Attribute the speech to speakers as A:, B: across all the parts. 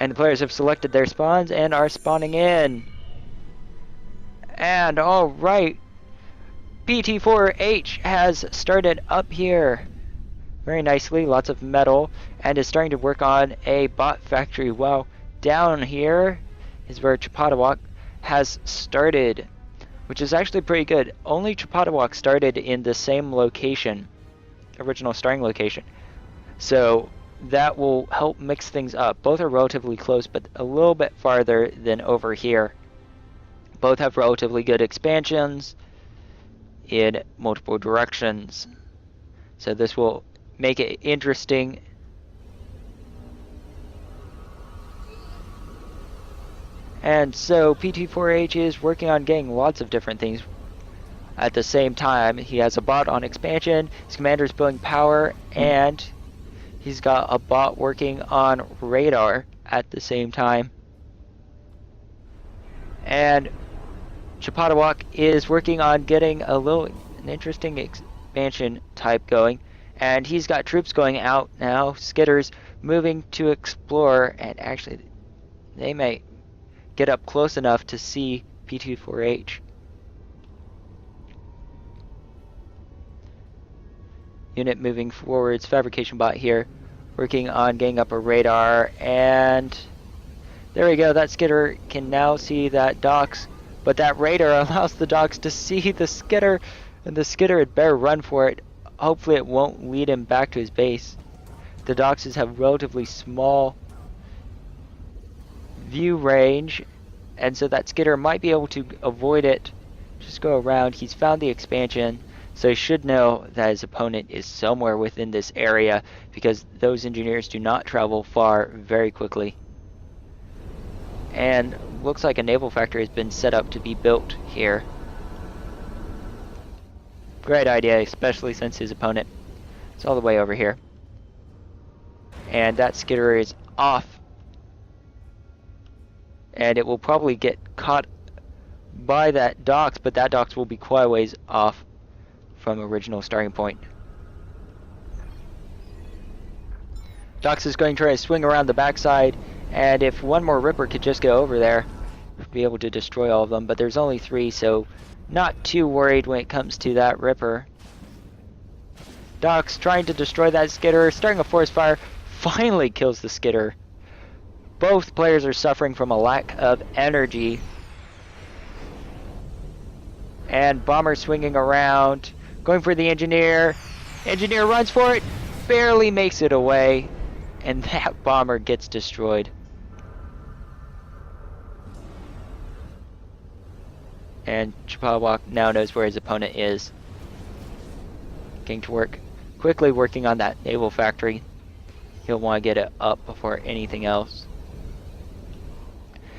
A: And the players have selected their spawns and are spawning in. And alright, Pt4h has started up here very nicely, lots of metal, and is starting to work on a bot factory. While down here is where Chpodowock has started, which is actually pretty good. Only Chpodowock started in the same location, original starting location. So that will help mix things up. Both are relatively close, but a little bit farther than over here. Both have relatively good expansions in multiple directions. So this will make it interesting. And so Pt4h is working on getting lots of different things at the same time. He has a bot on expansion, his commander's building power, and he's got a bot working on radar at the same time. And Chpodowock is working on getting an interesting expansion type going. And he's got troops going out now, skitters moving to explore, and actually they may get up close enough to see Pt4h. Unit moving forwards, fabrication bot here, working on getting up a radar, and there we go, that skitter can now see that docks, but that radar allows the docks to see the skitter, and the skitter had better run for it. Hopefully it won't lead him back to his base. The docks have relatively small view range, and so that skitter might be able to avoid it. Just go around. He's found the expansion, so he should know that his opponent is somewhere within this area, because those engineers do not travel far very quickly. And looks like a naval factory has been set up to be built here. Great idea, especially since his opponent is all the way over here. And that skitter is off. And it will probably get caught by that docks, but that docks will be quite a ways off from original starting point. Docks is going to try to swing around the backside, and if one more Ripper could just go over there, we'd be able to destroy all of them, but there's only 3, so not too worried when it comes to that Ripper. Docks trying to destroy that skitter, starting a forest fire, finally kills the skitter. Both players are suffering from a lack of energy. And bomber swinging around, going for the engineer. Engineer runs for it, barely makes it away, and that bomber gets destroyed. And Chpodowock now knows where his opponent is. Getting to work, quickly working on that naval factory. He'll want to get it up before anything else.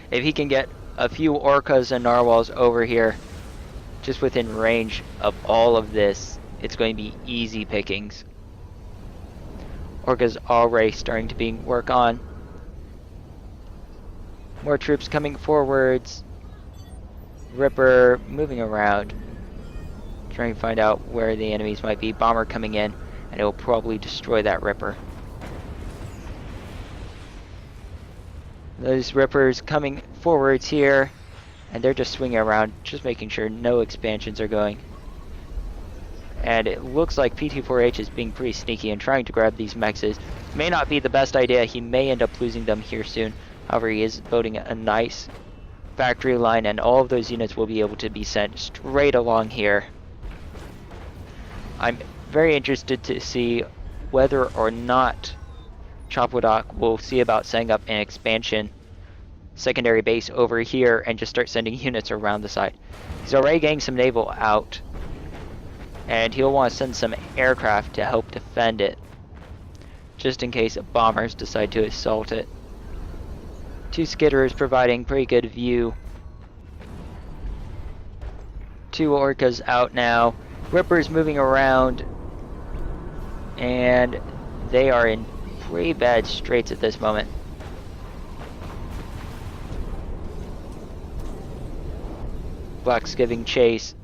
A: If he can get a few orcas and narwhals over here, just within range of all of this, it's going to be easy pickings. Orcas already starting to work on. More troops coming forwards. Ripper moving around, trying to find out where the enemies might be. Bomber coming in, and it will probably destroy that Ripper. Those Rippers coming forwards here, and they're just swinging around, just making sure no expansions are going. And it looks like Pt4h is being pretty sneaky and trying to grab these mexes. May not be the best idea. He may end up losing them here soon. However, he is building a nice factory line, and all of those units will be able to be sent straight along here. I'm very interested to see whether or not Chpodowock will see about setting up an expansion secondary base over here and just start sending units around the side. He's already getting some naval out, and he'll want to send some aircraft to help defend it, just in case bombers decide to assault it. 2 skitters providing pretty good view. 2 orcas out now. Rippers moving around, and they are in pretty bad straits at this moment. Black's giving chase.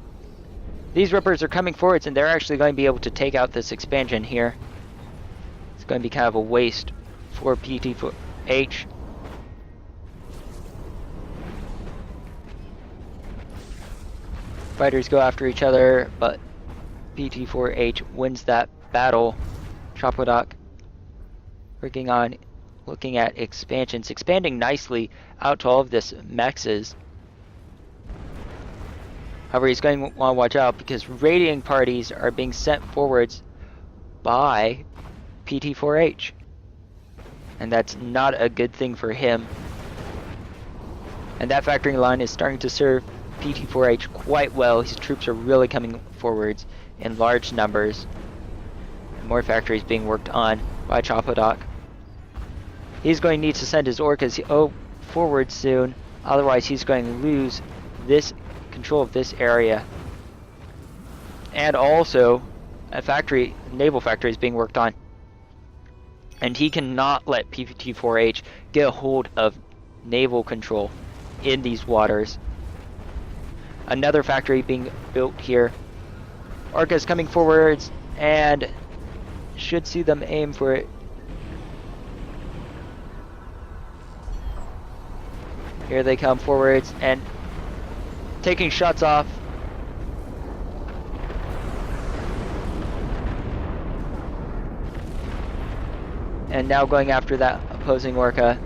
A: These Rippers are coming forwards, and they're actually going to be able to take out this expansion here. It's going to be kind of a waste for Pt4h. Fighters go after each other, but Pt4h wins that battle. Chpodowock working on looking at expansions, expanding nicely out to all of this mexes. However, he's going to want to watch out because raiding parties are being sent forwards by Pt4h. And that's not a good thing for him. And that factory line is starting to serve Pt4h quite well. His troops are really coming forwards in large numbers. More factories being worked on by Chpodowock. He's going to need to send his orcas forward soon, otherwise he's going to lose this control of this area. And also, a naval factory is being worked on. And he cannot let Pt4h get a hold of naval control in these waters. Another factory being built here. Orcas coming forwards and should see them aim for it. Here they come forwards and taking shots off. And now going after that opposing orca.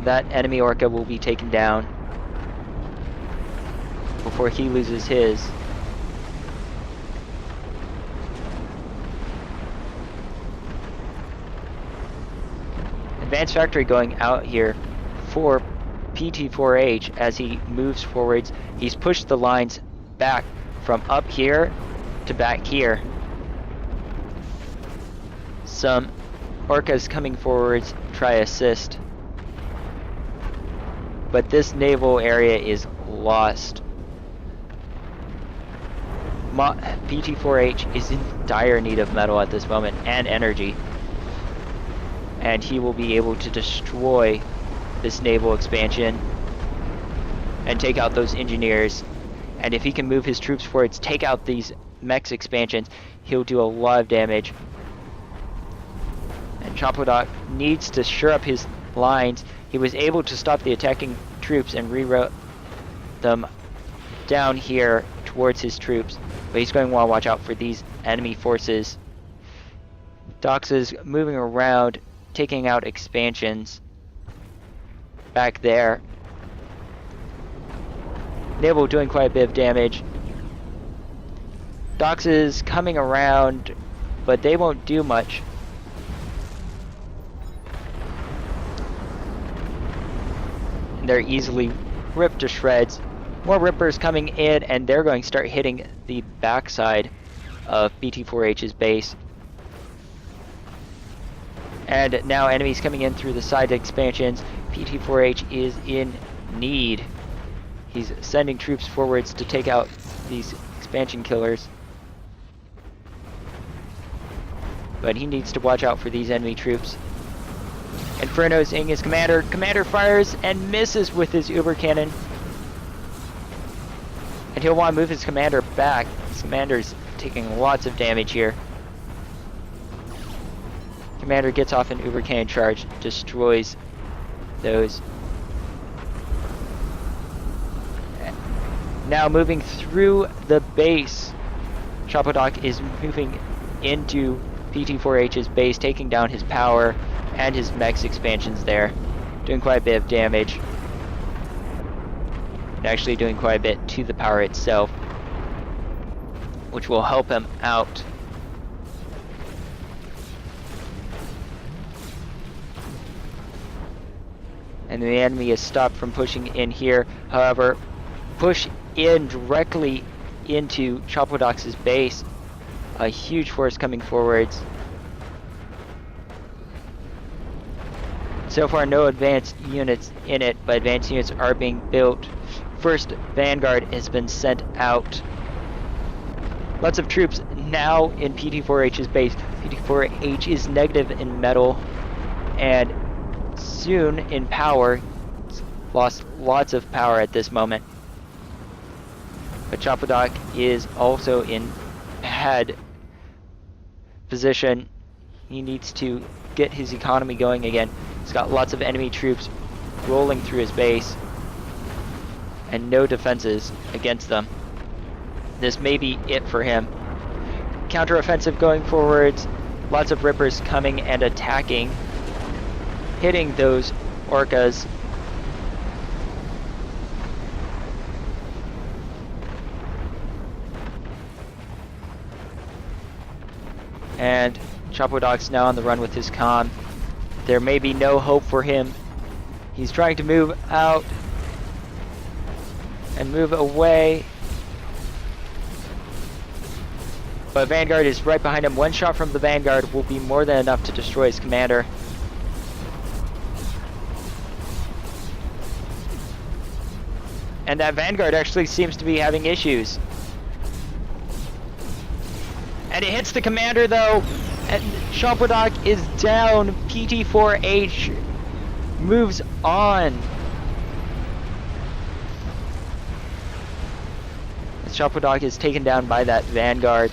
A: That enemy orca will be taken down before he loses his. Advanced factory going out here for Pt4h as he moves forwards. He's pushed the lines back from up here to back here. Some orcas coming forwards try assist. But this naval area is lost. Pt4h is in dire need of metal at this moment and energy. And he will be able to destroy this naval expansion and take out those engineers. And if he can move his troops forwards, take out these mechs expansions, he'll do a lot of damage. And Chpodowock needs to shore up his lines. He was able to stop the attacking troops and reroute them down here towards his troops, but he's going to want to watch out for these enemy forces. Dox is moving around, taking out expansions back there. Naval doing quite a bit of damage. Dox is coming around, but they won't do much. They're easily ripped to shreds. More rippers coming in, and they're going to start hitting the backside of Pt4h's base. And now enemies coming in through the side expansions. Pt4h is in need. He's sending troops forwards to take out these expansion killers. But he needs to watch out for these enemy troops. Inferno's in his commander. Commander fires and misses with his Uber cannon. And he'll want to move his commander back. His commander's taking lots of damage here. Commander gets off an Uber cannon charge, destroys those. Now moving through the base, Chpodowock is moving into Pt4h's base, taking down his power and his mechs expansions there, doing quite a bit of damage. And actually doing quite a bit to the power itself, which will help him out. And the enemy is stopped from pushing in here. However, push in directly into Chpodowock's base. A huge force coming forwards. So far, no advanced units in it, but advanced units are being built. First Vanguard has been sent out. Lots of troops now in Pt4h's base. Pt4h is negative in metal and soon in power. It's lost lots of power at this moment. But Chpodowock is also in bad position. He needs to get his economy going again. He's got lots of enemy troops rolling through his base. and no defenses against them. This may be it for him. Counteroffensive going forwards. Lots of Rippers coming and attacking, hitting those Orcas. And Chpodowock's now on the run with his comm. There may be no hope for him. He's trying to move out and move away. But Vanguard is right behind him. One shot from the Vanguard will be more than enough to destroy his commander. And that Vanguard actually seems to be having issues. And it hits the commander though, and Chpodowock is down. Pt4h moves on. Chpodowock is taken down by that Vanguard.